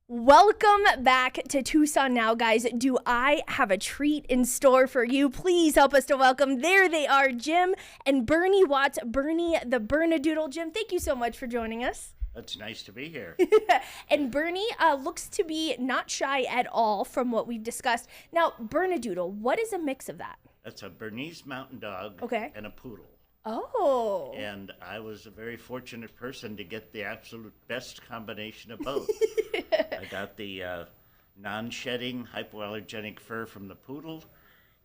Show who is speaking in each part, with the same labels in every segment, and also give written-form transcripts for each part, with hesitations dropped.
Speaker 1: Welcome back to Tucson Now, guys. Do I have a treat in store for you? Please help us to welcome. There they are, Jim and Bernie Watts. Bernie, the Bernadoodle. Jim, thank you so much for joining us.
Speaker 2: It's nice to be here.
Speaker 1: And Bernie looks to be not shy at all from what we've discussed. Now, Bernadoodle, what is a mix of that?
Speaker 2: That's a Bernese Mountain Dog and a Poodle.
Speaker 1: Oh.
Speaker 2: And I was a very fortunate person to get the absolute best combination of both. I got the non-shedding hypoallergenic fur from the Poodle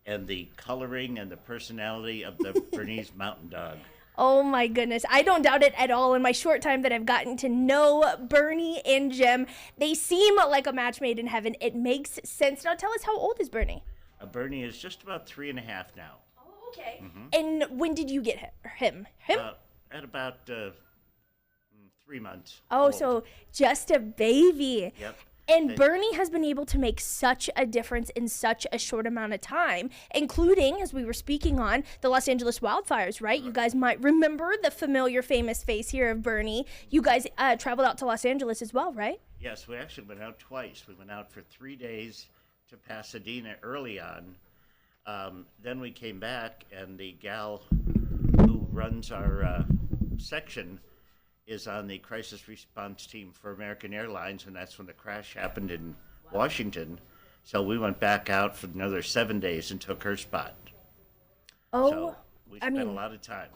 Speaker 2: and the coloring and the personality of the Bernese Mountain Dog.
Speaker 1: Oh my goodness. I don't doubt it at all. In my short time that I've gotten to know Bernie and Jim, they seem like a match made in heaven. It makes sense. Now tell us, how old is Bernie?
Speaker 2: Bernie is just about 3.5 now.
Speaker 1: Oh, okay. And when did you get him?
Speaker 2: At about 3 months.
Speaker 1: Oh,
Speaker 2: old.
Speaker 1: so just a baby.
Speaker 2: Yep.
Speaker 1: And Bernie has been able to make such a difference in such a short amount of time, including, as we were speaking on, the Los Angeles wildfires, right? You guys might remember the familiar, famous face here of Bernie. You guys traveled out to Los Angeles as well, right?
Speaker 2: Yes, we actually went out twice. We went out for 3 days to Pasadena early on. Then we came back, and the gal who runs our section is on the crisis response team for American Airlines, and that's when the crash happened in Washington. So we went back out for another 7 days and took her spot.
Speaker 1: Oh,
Speaker 2: so we spent a lot of time.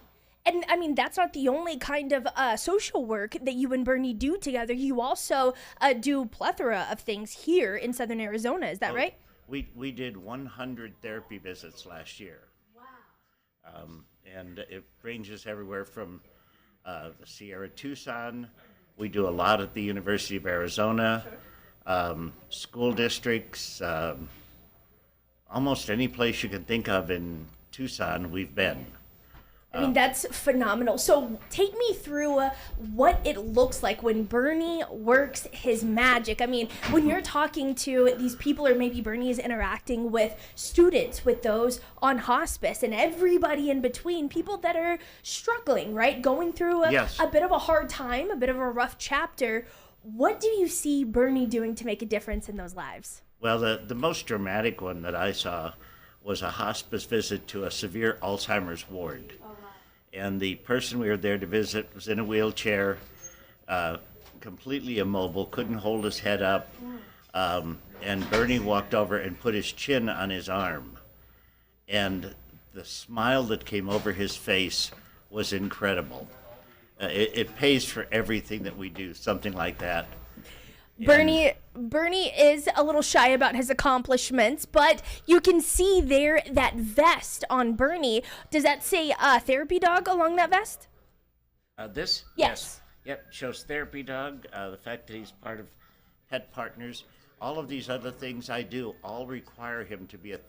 Speaker 1: And I mean, that's not the only kind of social work that you and Bernie do together. You also do plethora of things here in Southern Arizona. Is that right?
Speaker 2: We did 100 therapy visits last year. Wow. And it ranges everywhere from the Sierra Tucson. We do a lot at the University of Arizona, school districts, almost any place you can think of in Tucson, we've been.
Speaker 1: I mean, that's phenomenal. So take me through what it looks like when Bernie works his magic. I mean, when you're talking to these people, or maybe Bernie is interacting with students, with those on hospice, and everybody in between, people that are struggling, right? Going through a bit of a hard time, a bit of a rough chapter. What do you see Bernie doing to make a difference in those lives?
Speaker 2: Well, the most dramatic one that I saw was a hospice visit to a severe Alzheimer's ward. And the person we were there to visit was in a wheelchair, completely immobile, couldn't hold his head up. And Bernie walked over and put his chin on his arm. And the smile that came over his face was incredible. It pays for everything that we do, something like that.
Speaker 1: Bernie is a little shy about his accomplishments, but you can see there that vest on Bernie. Does that say therapy dog along that vest?
Speaker 2: This?
Speaker 1: Yes.
Speaker 2: Yep, shows therapy dog, the fact that he's part of Pet Partners. All of these other things I do all require him to be a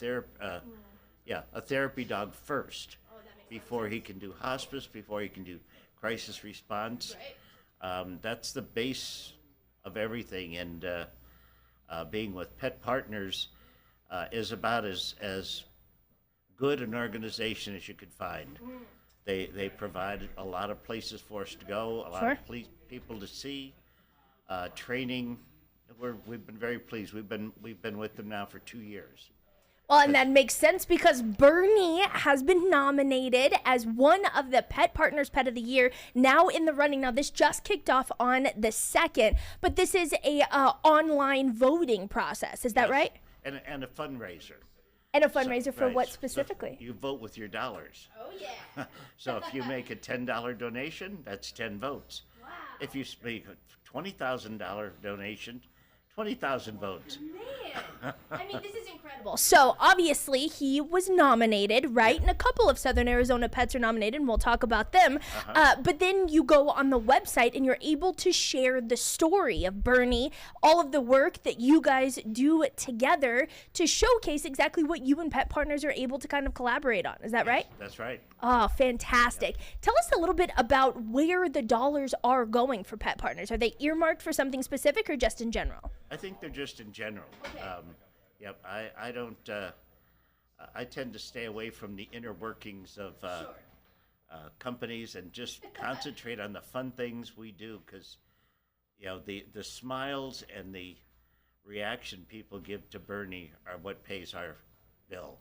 Speaker 2: therapy dog first, before he can do hospice, before he can do crisis response. Right. That's the base of everything, and being with Pet Partners is about as good an organization as you could find. They provide a lot of places for us to go, a lot of people to see, training. We've been very pleased. We've been with them now for 2 years.
Speaker 1: Well, and that makes sense because Bernie has been nominated as one of the Pet Partners Pet of the Year, now in the running. Now, this just kicked off on the 2nd, but this is a online voting process. Is that right?
Speaker 2: And a fundraiser.
Speaker 1: And a fundraiser for what specifically?
Speaker 2: So you vote with your dollars.
Speaker 1: Oh, yeah.
Speaker 2: So if you make a $10 donation, that's 10 votes. Wow. If you make a $20,000 donation, 20,000 votes.
Speaker 1: Man, I mean, this is incredible. So obviously he was nominated, right? And a couple of Southern Arizona pets are nominated, and we'll talk about them. But then you go on the website and you're able to share the story of Bernie, all of the work that you guys do together to showcase exactly what you and Pet Partners are able to kind of collaborate on. Is that right?
Speaker 2: That's right.
Speaker 1: Oh, fantastic. Yep. Tell us a little bit about where the dollars are going for Pet Partners. Are they earmarked for something specific or just in general?
Speaker 2: I think they're just in general. Okay. I don't. I tend to stay away from the inner workings of companies and just concentrate on the fun things we do, because the smiles and the reaction people give to Bernie are what pays our bill.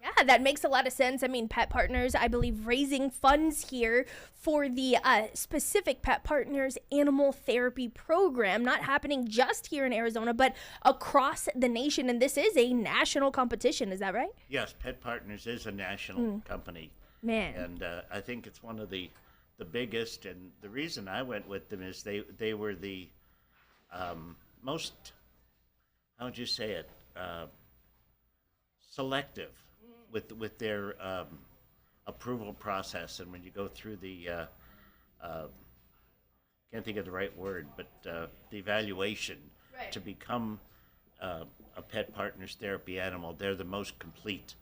Speaker 1: Yeah, that makes a lot of sense. I mean, Pet Partners, I believe, raising funds here for the specific Pet Partners Animal Therapy Program, not happening just here in Arizona, but across the nation. And this is a national competition, is that right?
Speaker 2: Yes, Pet Partners is a national company.
Speaker 1: Man.
Speaker 2: And I think it's one of the biggest. And the reason I went with them is they were the most, how would you say it, selective with their approval process. And when you go through the can't think of the right word, but the evaluation to become a Pet Partners Therapy animal, they're the most complete.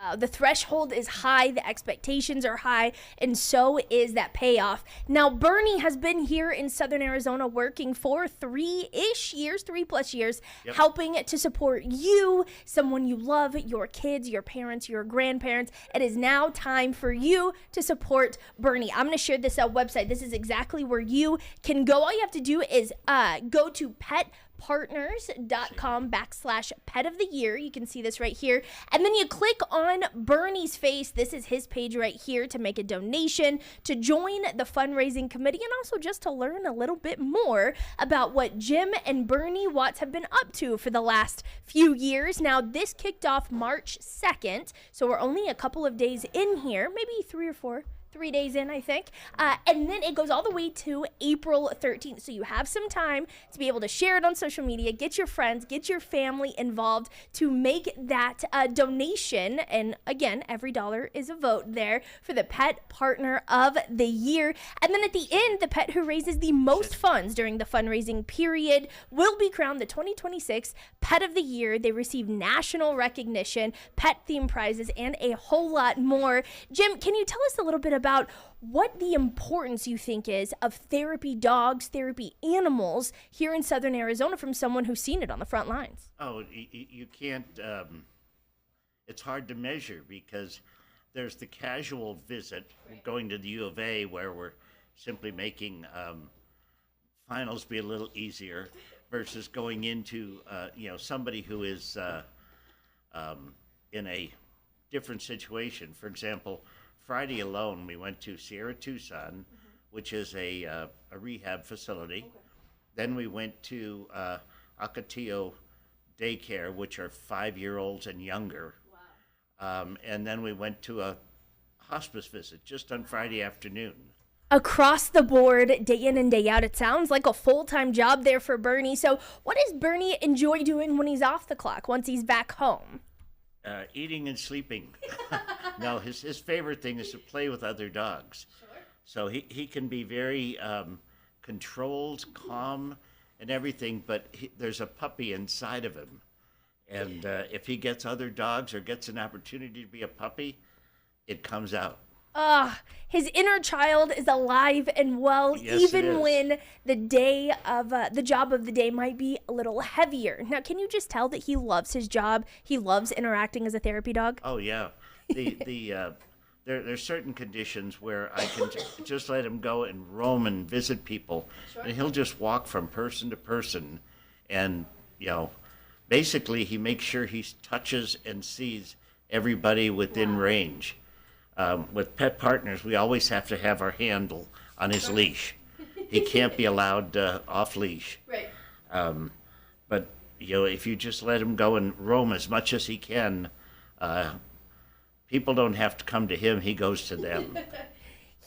Speaker 1: Wow, the threshold is high, the expectations are high, and so is that payoff. Now, Bernie has been here in Southern Arizona working for 3+ years,
Speaker 2: Yep.
Speaker 1: helping to support you, someone you love, your kids, your parents, your grandparents. It is now time for you to support Bernie. I'm going to share this website. This is exactly where you can go. All you have to do is go to petpartners.com/pet of the year. You can see this right here. And then you click on Bernie's face. This is his page right here to make a donation, to join the fundraising committee, and also just to learn a little bit more about what Jim and Bernie Watts have been up to for the last few years. Now, this kicked off March 2nd, so we're only a couple of days in here, maybe 3 or 4. 3 days in, I think. And then it goes all the way to April 13th. So you have some time to be able to share it on social media, get your friends, get your family involved to make that donation. And again, every dollar is a vote there for the Pet Partner of the Year. And then at the end, the pet who raises the most funds during the fundraising period will be crowned the 2026 Pet of the Year. They receive national recognition, pet theme prizes, and a whole lot more. Jim, can you tell us a little bit about what the importance you think is of therapy dogs, therapy animals here in Southern Arizona from someone who's seen it on the front lines?
Speaker 2: Oh, you can't, it's hard to measure because there's the casual visit, going to the U of A where we're simply making finals be a little easier versus going into, somebody who is in a different situation. For example, Friday alone, we went to Sierra TUCSON, which is a rehab facility. Okay. Then we went to Ocotillo Daycare, which are 5-year-olds and younger. Wow. And then we went to a hospice visit just on Friday afternoon.
Speaker 1: Across the board, day in and day out, it sounds like a full-time job there for Bernie. So what does Bernie enjoy doing when he's off the clock, once he's back home?
Speaker 2: Eating and sleeping. No, his favorite thing is to play with other dogs. Sure. So he can be very controlled, calm, and everything, but there's a puppy inside of him. And if he gets other dogs or gets an opportunity to be a puppy, it comes out.
Speaker 1: His inner child is alive and well,
Speaker 2: yes,
Speaker 1: even when the day of the job of the day might be a little heavier. Now, can you just tell that he loves his job? He loves interacting as a therapy dog?
Speaker 2: Oh, yeah. There's certain conditions where I can just let him go and roam and visit people. Sure. And he'll just walk from person to person. And, basically he makes sure he touches and sees everybody within range. With Pet Partners, we always have to have our handle on his leash. He can't be allowed off leash.
Speaker 1: Right.
Speaker 2: But if you just let him go and roam as much as he can, people don't have to come to him. He goes to them.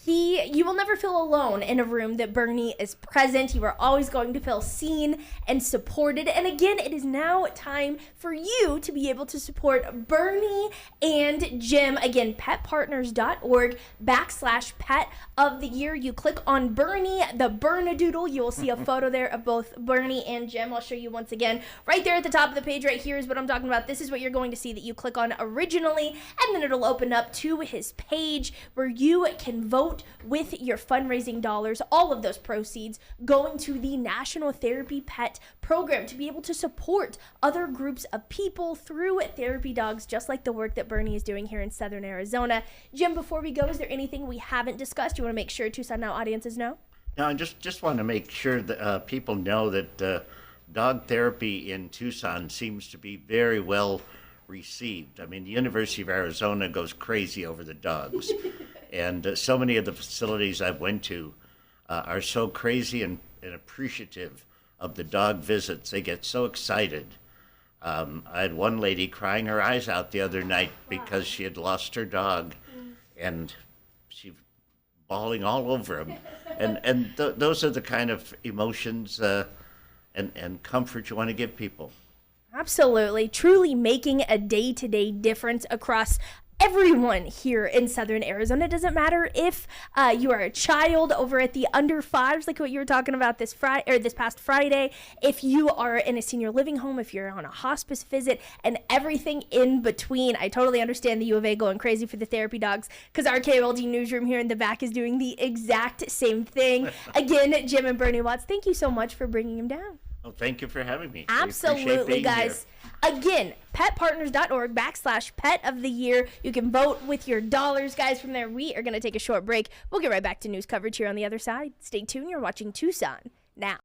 Speaker 1: You will never feel alone in a room that Bernie is present. You are always going to feel seen and supported. And again, it is now time for you to be able to support Bernie and Jim. Again, petpartners.org/pet of the year. You click on Bernie, the Bernadoodle. You will see a photo there of both Bernie and Jim. I'll show you once again. Right there at the top of the page right here is what I'm talking about. This is what you're going to see that you click on originally, and then it'll open up to his page where you can vote with your fundraising dollars, all of those proceeds going to the National Therapy Pet Program to be able to support other groups of people through therapy dogs, just like the work that Bernie is doing here in Southern Arizona. Jim, before we go, is there anything we haven't discussed you want to make sure Tucson Now audiences know?
Speaker 2: No, I just want to make sure that people know that dog therapy in Tucson seems to be very well received. I mean, the University of Arizona goes crazy over the dogs. And so many of the facilities I've went to are so crazy and appreciative of the dog visits. They get so excited. I had one lady crying her eyes out the other night because she had lost her dog, and she bawling all over him. And those are the kind of emotions and comfort you want to give people.
Speaker 1: Absolutely. Truly making a day-to-day difference across everyone here in Southern Arizona. It doesn't matter if you are a child over at the under fives, like what you were talking about this past Friday, if you are in a senior living home, if you're on a hospice visit, and everything in between. I totally understand the U of A going crazy for the therapy dogs, because our KOLD newsroom here in the back is doing the exact same thing. Again, Jim and Bernie Watts, thank you so much for bringing him down.
Speaker 2: Well, thank you for having me.
Speaker 1: Absolutely, guys.
Speaker 2: Here.
Speaker 1: Again, petpartners.org/pet of the year. You can vote with your dollars, guys. From there, we are going to take a short break. We'll get right back to news coverage here on the other side. Stay tuned. You're watching Tucson Now.